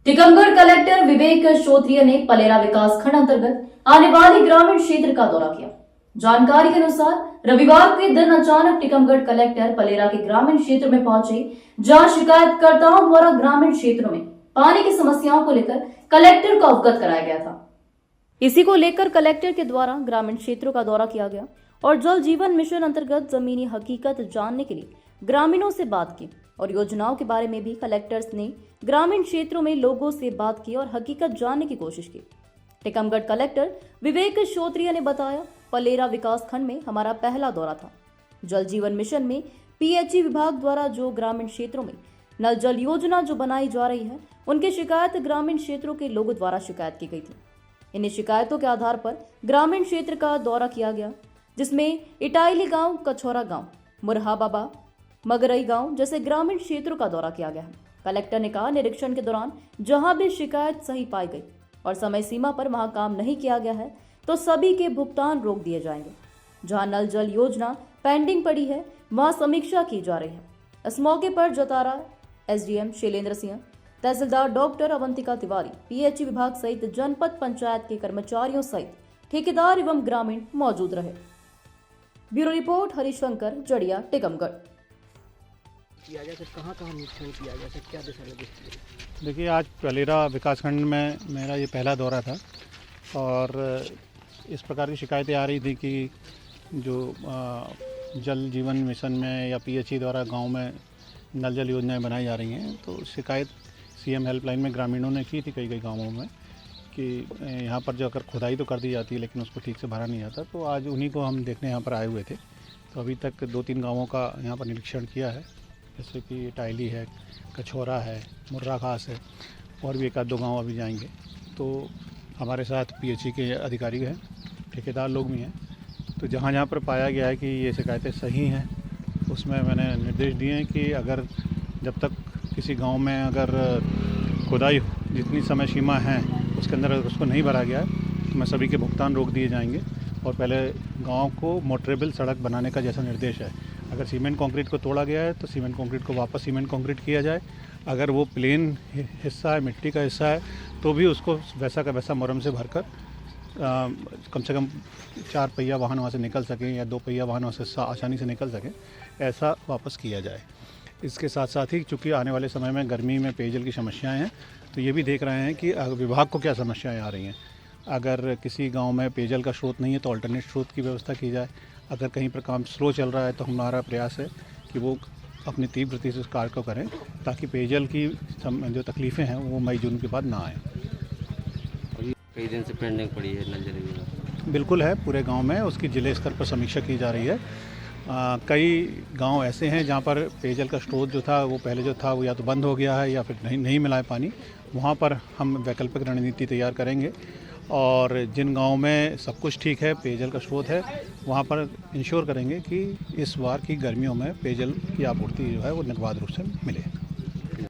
Tikamgarh collector विवेक श्रोत्रिय ने पलेरा विकास खंड अंतर्गत आने वाले ग्रामीण क्षेत्र का दौरा किया। जानकारी के अनुसार रविवार के दिन अचानक टीकमगढ़ कलेक्टर पलेरा के ग्रामीण क्षेत्र में पहुंचे, जहां शिकायतकर्ताओं द्वारा ग्रामीण क्षेत्रों में पानी की समस्याओं को लेकर कलेक्टर को अवगत कराया गया था। इसी को लेकर कलेक्टर के द्वारा ग्रामीण क्षेत्रों का दौरा किया गया और जल जीवन मिशन अंतर्गत जमीनी हकीकत जानने के लिए ग्रामीणों से बात की और योजनाओं के बारे में भी कलेक्टर्स ने ग्रामीण क्षेत्रों में लोगों से बात की और हकीकत जानने की कोशिश की। टीकमगढ़ कलेक्टर विवेक श्रोत्रिय ने बताया, पलेरा विकास खंड में हमारा पहला दौरा था। जल जीवन मिशन में पीएचई विभाग द्वारा जो ग्रामीण क्षेत्रों में नल जल योजना जो बनाई जा रही है, उनकी शिकायत ग्रामीण क्षेत्रों के लोगों द्वारा शिकायत की गई थी। इन शिकायतों के आधार पर ग्रामीण क्षेत्र का दौरा किया गया, जिसमें इटाइली गांव, कछौरा गांव, मुरहा बाबा, मगरई गांव जैसे ग्रामीण क्षेत्रों का दौरा किया गया। कलेक्टर ने कहा, निरीक्षण के दौरान जहां भी शिकायत सही पाई गई और समय सीमा पर वहां काम नहीं किया गया है तो सभी के भुगतान रोक दिए जाएंगे। जहां नल जल योजना पेंडिंग पड़ी है वहां समीक्षा की जा रही है। इस मौके पर जतारा एसडीएम शैलेंद्र सिंह, तहसीलदार डॉक्टर अवंतिका तिवारी, पीएचई विभाग सहित जनपद पंचायत के कर्मचारियों सहित ठेकेदार एवं ग्रामीण मौजूद रहे। Bureau report Harishankar Jadiya, Tikamgarh. किया जाए, कहाँ निरीक्षण किया जाए, क्या दिशा निर्देश दिए? देखिए, आज पलेरा विकासखंड में मेरा ये पहला दौरा था और इस प्रकार की शिकायतें आ रही थी कि जो जल जीवन मिशन में या पीएचई द्वारा गांव में नल जल योजनाएं बनाई जा रही हैं, तो शिकायत सीएम हेल्पलाइन में ग्रामीणों ने की थी कई गांवों में कि यहाँ पर जो अगर खुदाई तो कर दी जाती है लेकिन उसको ठीक से भरा नहीं जाता। तो आज उन्हीं को हम देखने यहाँ पर आए हुए थे। तो अभी तक 2-3 गाँवों का यहाँ पर निरीक्षण किया है, जैसे कि टाइली है, कछौरा है, मुर्रा खास है, और भी 1-2 गाँव अभी जाएंगे। तो हमारे साथ पीएचई के अधिकारी हैं, ठेकेदार लोग भी हैं। तो जहाँ पर पाया गया है कि ये शिकायतें सही हैं, उसमें मैंने निर्देश दिए हैं कि अगर जब तक किसी गांव में अगर खुदाई जितनी समय सीमा है उसके अंदर उसको नहीं भरा गया है तो मैं सभी के भुगतान रोक दिए जाएंगे। और पहले गांव को मोटरेबल सड़क बनाने का जैसा निर्देश है, अगर सीमेंट कंक्रीट को तोड़ा गया है तो सीमेंट कंक्रीट को वापस सीमेंट कंक्रीट किया जाए। अगर वो प्लेन हिस्सा है, मिट्टी का हिस्सा है, तो भी उसको वैसा का वैसा मुरम से भरकर कम से कम 4 पहिया वाहन वहाँ से निकल सकें या 2 पहिया वाहन वहाँ से आसानी से निकल सकें, ऐसा वापस किया जाए। इसके साथ साथ ही चूँकि आने वाले समय में गर्मी में पेयजल की समस्याएं हैं, तो ये भी देख रहे हैं कि विभाग को क्या समस्याएं आ रही हैं। अगर किसी गांव में पेयजल का स्रोत नहीं है तो अल्टरनेट स्रोत की व्यवस्था की जाए। अगर कहीं पर काम स्लो चल रहा है तो हमारा प्रयास है कि वो अपनी तीव्र गति से उस कार्य को करें ताकि पेयजल की जो तकलीफ़ें हैं वो मई जून के बाद ना आएँ। कई दिन से पेंडिंग पड़ी है नल जल योजना। बिल्कुल है, पूरे गांव में उसकी जिले स्तर पर समीक्षा की जा रही है। कई गांव ऐसे हैं जहां पर पेयजल का स्रोत जो था वो पहले जो था वो या तो बंद हो गया है या फिर नहीं मिला है पानी। वहां पर हम वैकल्पिक रणनीति तैयार करेंगे और जिन गांव में सब कुछ ठीक है, पेयजल का स्रोत है, वहां पर इंश्योर करेंगे कि इस बार की गर्मियों में पेयजल की आपूर्ति जो है वो निर्बाध रूप से मिले।